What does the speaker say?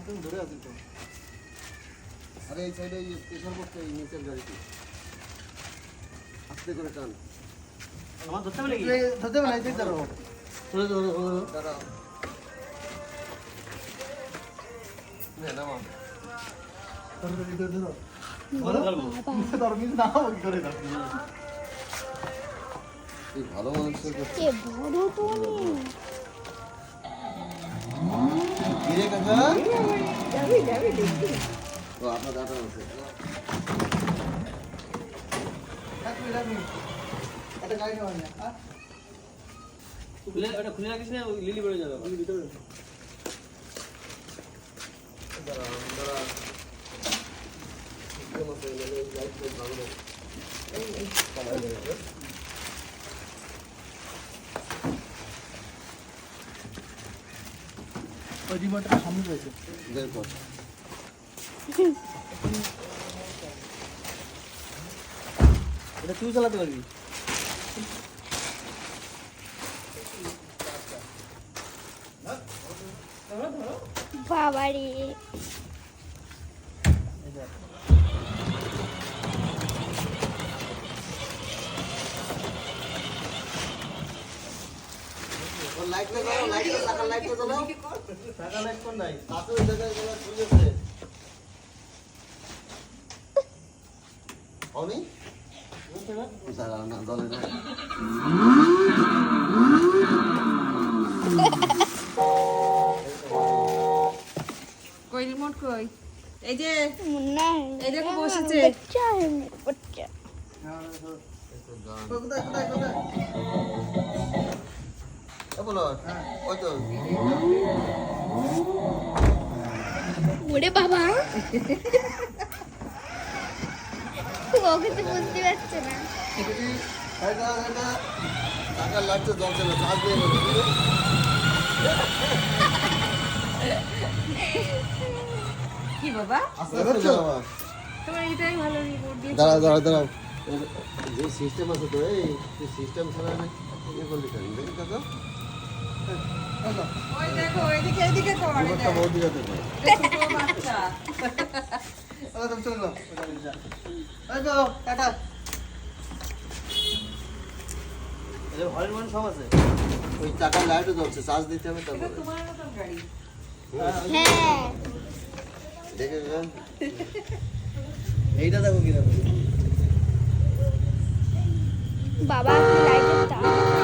তুমি ধরে আছি তো। আরে এই সাইডে প্রেশার করতে এই নিচের গাড়িতে আস্তে করে টান। আমার ধরতে বলে কি ধরতে হবে না, এই ধরো ধরো ধরো দাঁড়াও না না মা ধরো ধরো ধরো বলো বলবো ধরো কিন্তু না কি করে দাও এই ভালো মানুষের কাছে কে বড় তুমি গিরে কাকা যাবি যাবি দেখি ও আপনার দাদা আছে এটা গাড়ি নেওয়া না খুলে ওটা খুলে রাখিস না ওই লিলি পড়ে যাবে ওই ভিতরে দাঁড়া দাঁড়া কেমন আছে মানে লাইট তো ভালো না এই কামাই করে ওই রিমোটটা সামনে রয়েছে দেখো এটা তুই চালাতে পারবি বাবারে লাইট লাগাও লাইট লাগা লাইট জ্বালাও টাকা লাইট কোন নাই তাতে ওই জায়গায় গেলে খুলেছে অনি দাঁড়া না দলে না কই রিমোট কই এই যে মুন্না এই দেখো বসেছে। বাচ্চা है मेरा बच्चा কোথায় কোথায় কোথায় বলো ওই তো ওরে বাবা ওকে তো বুঝতে পারছে না এটা এটা টাকা লাগছে জ্বলছে না চার্জ দিয়ে গেল কি বাবা আস্তে আস্তে যাও তোমার এটাই ভালো রিমোট দিয়ে দাঁড়াও দাঁড়াও দাঁড়াও যে সিস্টেম আছে তো এই সিস্টেম ছাড়া ইয়ে করলি কেন দেখি কাকা ওই দেখো এইদিকে এইদিকে কর রিমোটটা বহুত দিকে দেখো ছোট বাচ্চা তুমি চলে যাও এই গো টাটা এটা হরের মান সব আছে ওই টাকার লাইটও জ্বলছে চার্জ দিতে হবে তারপরে তোমার মতন গাড়ি হ্যাঁ দেখে গেলেন এইটা দেখো কি দেখো বাবা লাইটের তার